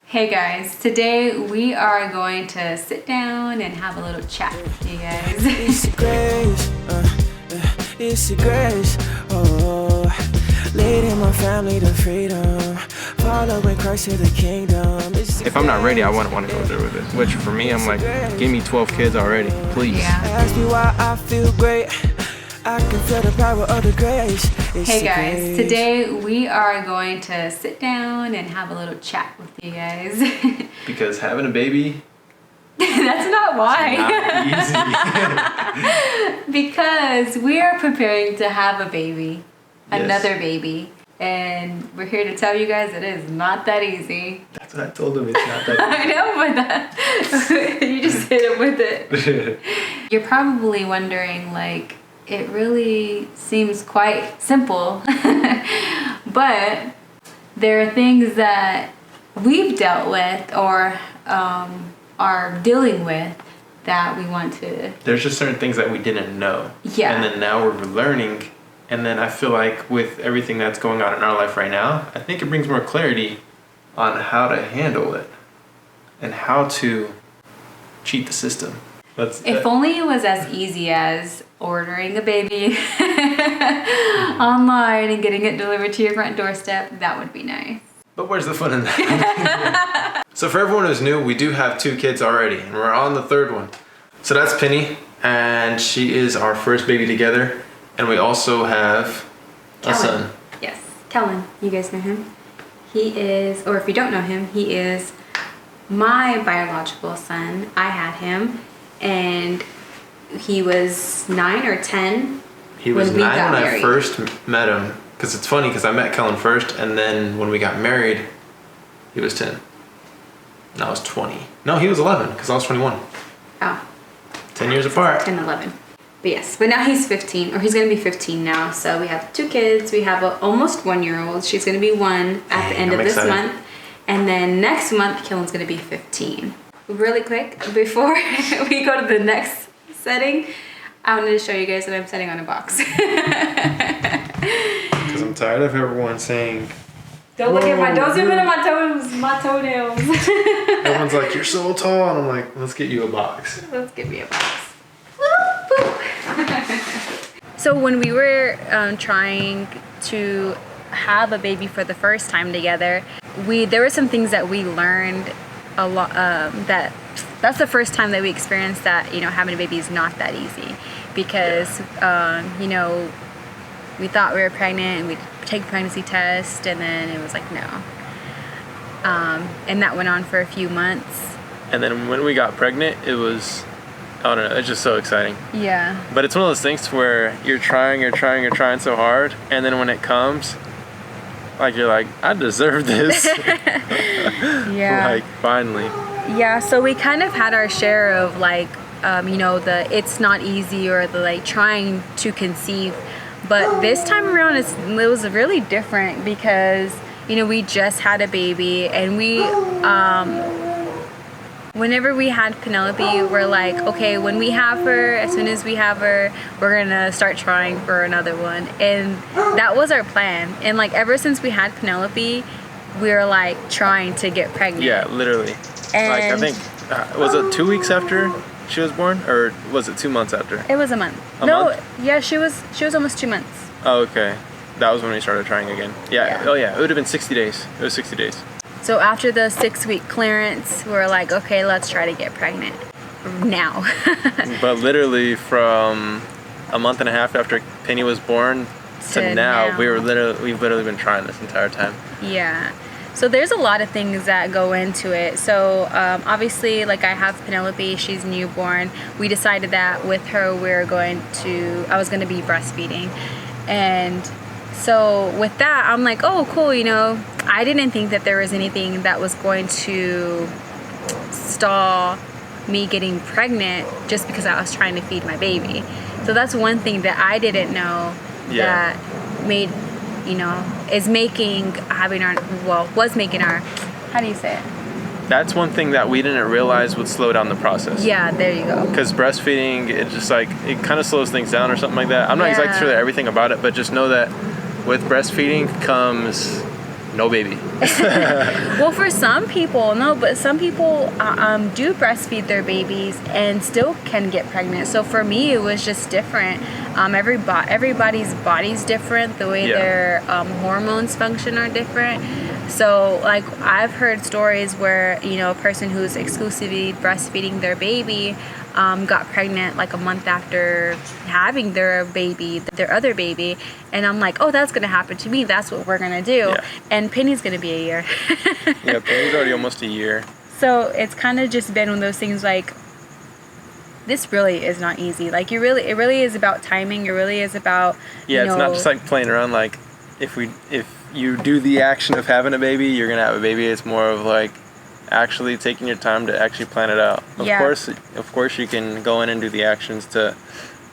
Hey guys, today we are going to sit down and have a little chat with you guys. It's a grace, it's a grace, oh, leading my family to freedom, following Christ to the kingdom. If I'm not ready, I wouldn't want to go through with it. Which for me, I'm like, give me 12 kids already, please. Yeah. Ask me why I feel great. I can feel the power of the grace. Hey guys, today we are going to sit down and have a little chat with you guys. Because having a baby, that's not why. not easy. Because we are preparing to have a baby, Yes. another baby. And we're here to tell you guys it is not that easy. That's what I told him, it's not that I know, but that, you just hit it with it. easy. You're probably wondering, like, it really seems quite simple, but there are things that we've dealt with or are dealing with that we want to... There's just certain things that we didn't know. Yeah. And then now we're learning. And then I feel like with everything that's going on in our life right now, I think it brings more clarity on how to handle it and how to cheat the system. If only it was as easy as ordering a baby online and getting it delivered to your front doorstep, that would be nice. But where's the fun in that? So for everyone who's new, we do have 2 kids already, and we're on the 3rd one. So that's Penny, and she is our first baby together. And we also have a son. Yes, Kellen. You guys know him. He is, or if you don't know him, he is my biological son. I had him, and he was 9 or 10. He was when we 9 got when married. I first met him. Because it's funny, because I met Kellen first, and then when we got married, he was 10. And I was 20. No, he was 11, because I was 21. Oh, 10 years apart. 10, 11. But yes, but now he's 15, or he's going to be 15 now. So we have 2 kids. We have an almost 1-year-old. She's going to be 1 at the end of this month. And then next month, Kellen's going to be 15. Really quick, before we go to the next setting, I wanted to show you guys that I'm sitting on a box. Because I'm tired of everyone saying, Don't look at don't zoom in on my toenails. everyone's like, you're so tall. And I'm like, let's get you a box. Let's give me a box. So when we were trying to have a baby for the first time together, there were some things that we learned a lot. That's the first time that we experienced that having a baby is not that easy, because we thought we were pregnant and we'd take a pregnancy test, and then it was like no. And that went on for a few months. And then when we got pregnant, it was, I don't know, it's just so exciting. Yeah. But it's one of those things where you're trying so hard, and then when it comes, like you're like, I deserve this. Yeah. Like finally. Yeah, so we kind of had our share of like, the it's not easy or the like trying to conceive. But this time around, it was really different because, we just had a baby, and we, whenever we had Penelope, we're like, okay, when we have her, as soon as we have her, we're gonna start trying for another one. And that was our plan. And like ever since we had Penelope, we were like trying to get pregnant. Yeah, literally. And like I think, was it 2 weeks after she was born, or was it 2 months after? it was a month. A month? Yeah, she was almost 2 months. Oh, okay. That was when we started trying again. Yeah. Oh yeah, it would have been 60 days. It was 60 days. So after the 6-week clearance, we're like, okay, let's try to get pregnant now. But literally from a month and a half after Penny was born to now, we've literally been trying this entire time. Yeah. So there's a lot of things that go into it. So obviously, like I have Penelope, she's newborn. We decided that with her, I was going to be breastfeeding. And so with that, I'm like, oh, cool, I didn't think that there was anything that was going to stall me getting pregnant just because I was trying to feed my baby. So that's one thing that I didn't know that made, was making our, how do you say it? That's one thing that we didn't realize would slow down the process. Yeah, there you go. Because breastfeeding, it just like, it kind of slows things down or something like that. I'm not exactly sure everything about it, but just know that with breastfeeding comes no baby. Well, for some people, no, but some people do breastfeed their babies and still can get pregnant. So for me, it was just different. Everybody's body's different. The way their hormones function are different. So, like, I've heard stories where, you know, a person who's exclusively breastfeeding their baby got pregnant like a month after having their other baby. And I'm like, oh, that's going to happen to me. That's what we're going to do. Yeah. And Penny's going to be a year. Yeah, Penny's already almost a year. So it's kind of just been one of those things like, this really is not easy. Like, it really is about timing. It really is about, yeah, it's not just like playing around. Like, if you do the action of having a baby, you're going to have a baby. It's more of like actually taking your time to actually plan it out. Of course you can go in and do the actions to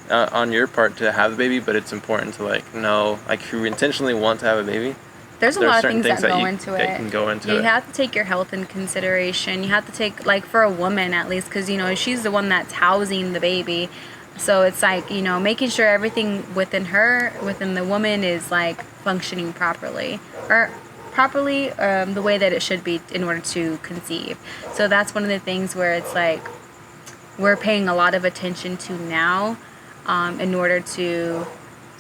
on your part to have the baby, but it's important to like know, like, if you intentionally want to have a baby, there's a lot of things that go into it. That can go into it. You have to take your health in consideration. You have to take, like, for a woman at least, because, you know, she's the one that's housing the baby. So it's like, you know, making sure everything within the woman is like functioning properly, the way that it should be in order to conceive. So that's one of the things where it's like we're paying a lot of attention to now, in order to,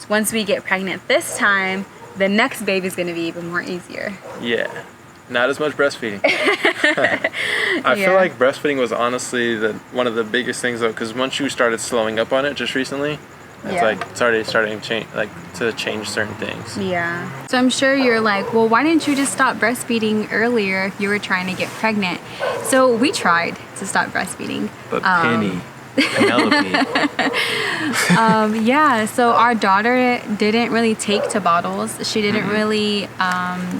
once we get pregnant this time, the next baby's going to be even more easier. Yeah. Not as much breastfeeding. I feel like breastfeeding was honestly one of the biggest things, though, because once you started slowing up on it just recently, it's like it's already starting to change certain things. Yeah. So I'm sure you're like, well, why didn't you just stop breastfeeding earlier if you were trying to get pregnant? So we tried to stop breastfeeding. But Penelope. Yeah, so our daughter didn't really take to bottles. She didn't really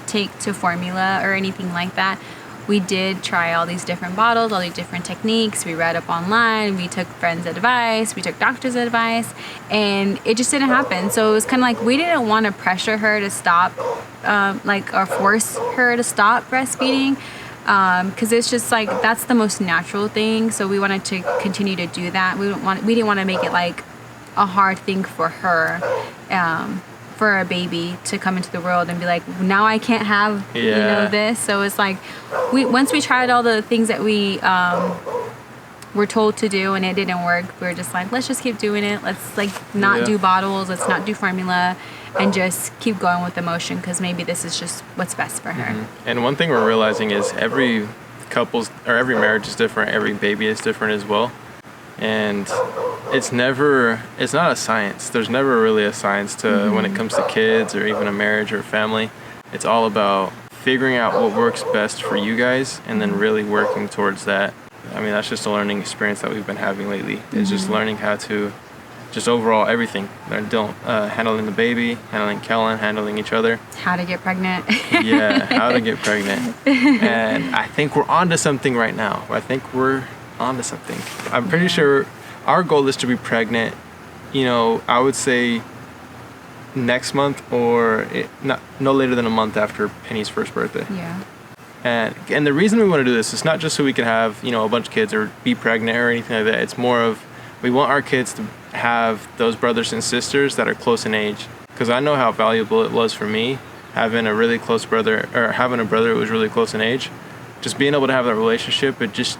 take to formula or anything like that. We did try all these different bottles, all these different techniques. We read up online. We took friends' advice. We took doctors' advice. And it just didn't happen. So it was kind of like we didn't want to pressure her to stop, or force her to stop breastfeeding. Because it's just like that's the most natural thing. So we wanted to continue to do that. We didn't want to make it like a hard thing for her, for a baby to come into the world and be like, now I can't have this. So it's like once we tried all the things that we were told to do and it didn't work, we were just like, let's just keep doing it. Let's not do bottles. Let's not do formula. And just keep going with the motion because maybe this is just what's best for her. Mm-hmm. And one thing we're realizing is every marriage is different. Every baby is different as well. And it's not a science. There's never really a science to when it comes to kids or even a marriage or a family. It's all about figuring out what works best for you guys and then really working towards that. I mean, that's just a learning experience that we've been having lately. It's just learning how to just overall everything. Handling the baby, handling Kellen, handling each other. How to get pregnant. Yeah, how to get pregnant. And I think we're onto something right now. I'm pretty sure our goal is to be pregnant, I would say next month or no later than a month after Penny's first birthday. Yeah. And the reason we want to do this is not just so we can have, a bunch of kids or be pregnant or anything like that. It's more of we want our kids to have those brothers and sisters that are close in age. Because I know how valuable it was for me having a really close brother or having a brother who was really close in age. Just being able to have that relationship, it just,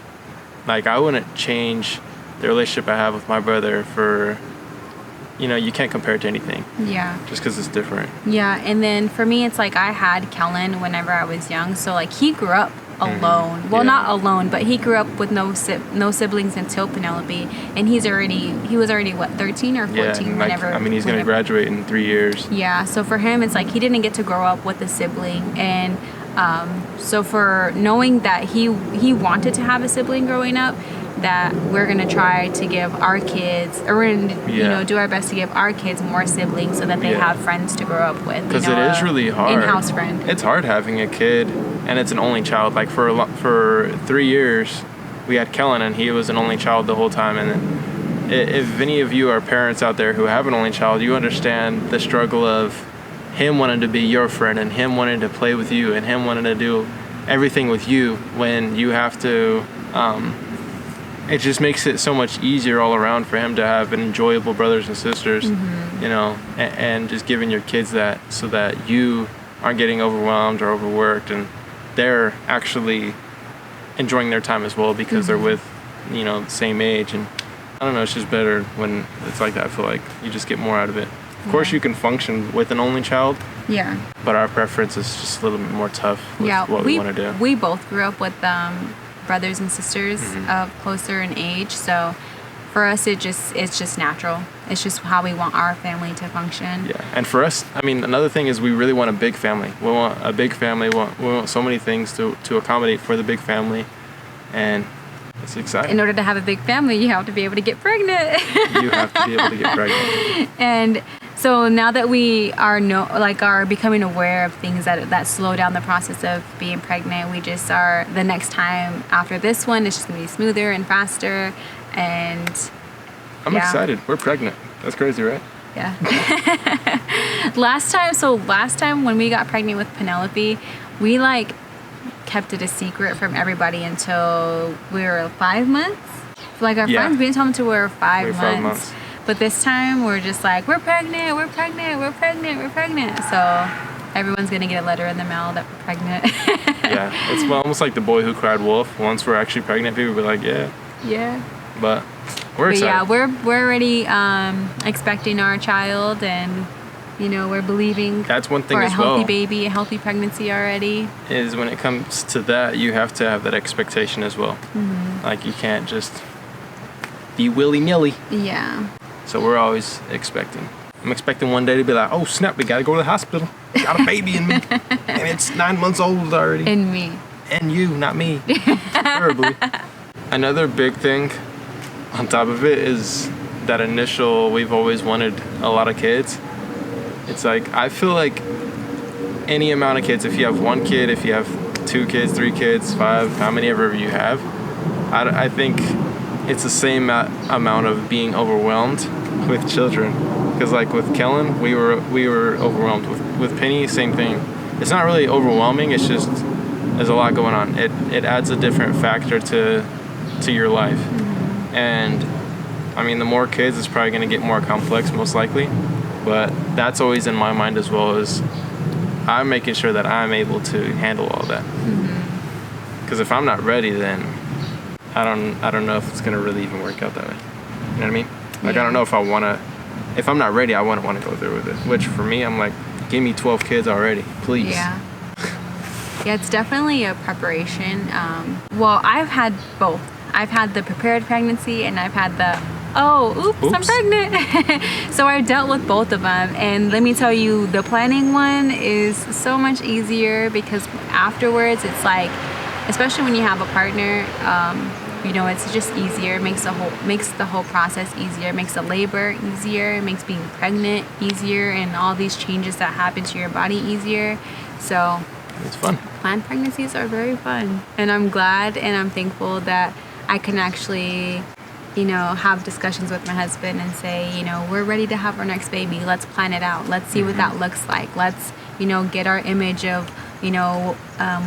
I wouldn't change the relationship I have with my brother for, you can't compare it to anything. Yeah. Just because it's different. Yeah, and then for me, it's like I had Kellen whenever I was young. So, he grew up alone. Well, not alone, but he grew up with no siblings until Penelope. And he was already, what, 13 or 14 whenever. He's going to graduate in 3 years. Yeah, so for him, it's like he didn't get to grow up with a sibling. And so for knowing that he wanted to have a sibling growing up, that we're going to try to give our kids, or we're going to, do our best to give our kids more siblings so that they have friends to grow up with. Because it is really hard. In-house friend. It's hard having a kid, and it's an only child. For 3 years, we had Kellen, and he was an only child the whole time. And if any of you are parents out there who have an only child, you understand the struggle of him wanting to be your friend, and him wanting to play with you, and him wanting to do everything with you when you have to... it just makes it so much easier all around for him to have an enjoyable brothers and sisters, and just giving your kids that so that you aren't getting overwhelmed or overworked, and they're actually enjoying their time as well because they're with, the same age. And I don't know, it's just better when it's like that. I feel like you just get more out of it. Of course, you can function with an only child. Yeah. But our preference is just a little bit more tough with what we want to do. We both grew up with brothers and sisters closer in age, so for us it's just natural. It's just how we want our family to function. Yeah, and for us, I mean, another thing is we really want a big family. We want a big family. We want so many things to accommodate for the big family, and it's exciting. In order to have a big family, you have to be able to get pregnant. You have to be able to get pregnant. And so now that we are becoming aware of things that slow down the process of being pregnant, we just are, the next time after this one, it's just gonna be smoother and faster. And I'm excited. We're pregnant. That's crazy, right? Yeah. Last time when we got pregnant with Penelope, we kept it a secret from everybody until we were 5 months. Our friends, we didn't tell them until we were 5 months. But this time we're just we're pregnant, we're pregnant, we're pregnant, we're pregnant. So everyone's gonna get a letter in the mail that we're pregnant. Yeah, it's almost like the boy who cried wolf. Once we're actually pregnant, people will be like, yeah. Yeah. But we're excited. Yeah, we're already expecting our child, and we're believing that's one thing for a as healthy well. baby, a healthy pregnancy already. Is when it comes to that, you have to have that expectation as well. You can't just be willy-nilly. Yeah. So we're always expecting. I'm expecting one day to be like, oh snap, we gotta go to the hospital. Got a baby in me. And it's 9 months old already. In me. And you, not me. Terribly. Another big thing on top of it is that initial, we've always wanted a lot of kids. It's I feel like any amount of kids, if you have one kid, if you have 2 kids, 3 kids, 5, how many ever you have, I think it's the same amount of being overwhelmed with children. Because with Kellen, we were overwhelmed. With Penny, same thing. It's not really overwhelming. It's just there's a lot going on. It adds a different factor to your life. And I mean, the more kids, it's probably going to get more complex, most likely. But that's always in my mind as well, as I'm making sure that I'm able to handle all that. Because if I'm not ready, then I don't know if it's gonna really even work out that way. You know what I mean? I don't know if I wanna. If I'm not ready, I wouldn't want to go through with it. Which for me, I'm give me 12 kids already, please. Yeah. Yeah, it's definitely a preparation. Well, I've had both. I've had the prepared pregnancy, and I've had the oops. I'm pregnant. So I've dealt with both of them, and let me tell you, the planning one is so much easier because afterwards, it's especially when you have a partner. It's just easier. It makes the whole process easier. It makes the labor easier. It makes being pregnant easier, and all these changes that happen to your body easier. So it's fun. Planned pregnancies are very fun, and I'm glad and I'm thankful that I can actually, have discussions with my husband and say, we're ready to have our next baby. Let's plan it out. Let's see what that looks like. Let's, get our image of,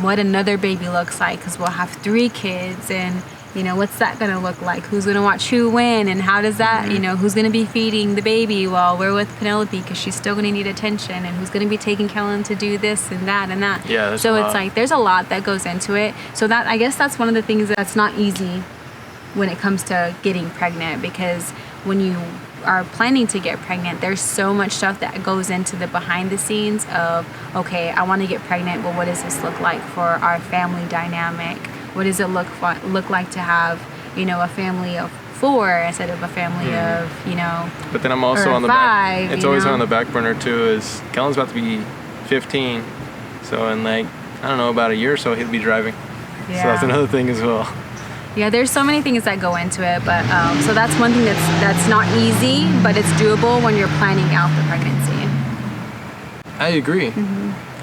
what another baby looks like, because we'll have 3 kids, and what's that gonna look like? Who's gonna watch who when, and how does that, who's gonna be feeding the baby while we're with Penelope, because she's still gonna need attention, and who's gonna be taking Kellen to do this and that and that. Yeah. So it's there's a lot that goes into it. So that, I guess that's one of the things that's not easy when it comes to getting pregnant, because when you are planning to get pregnant, there's so much stuff that goes into the behind the scenes of, okay, I want to get pregnant, but what does this look like for our family dynamic? What does it look like to have, a family of 4 instead of a family of, But then I'm also on the 5, back. It's always on the back burner too. Is Kellen's about to be 15, so in I don't know, about a year or so he'll be driving. Yeah. So that's another thing as well. Yeah, there's so many things that go into it, but so that's one thing that's not easy, but it's doable when you're planning out the pregnancy. I agree.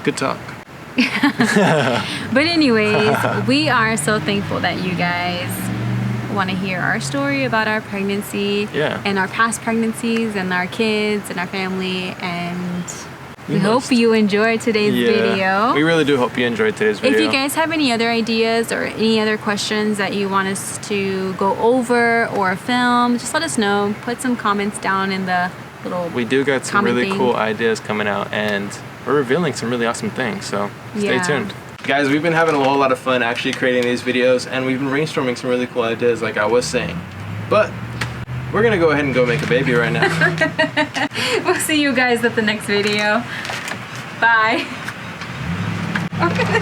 Good talk. But anyways, we are so thankful that you guys want to hear our story about our pregnancy and our past pregnancies and our kids and our family, and we hope you enjoyed today's video. We really do hope you enjoyed today's video. If you guys have any other ideas or any other questions that you want us to go over or film, just let us know. Put some comments down in the little We do got some really cool ideas coming out, and we're revealing some really awesome things, so stay Yeah. tuned. Guys, we've been having a whole lot of fun actually creating these videos, and we've been brainstorming some really cool ideas like I was saying. But we're gonna go ahead and go make a baby right now. We'll see you guys at the next video. Bye. Open the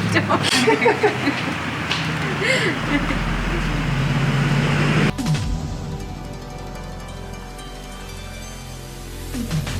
door.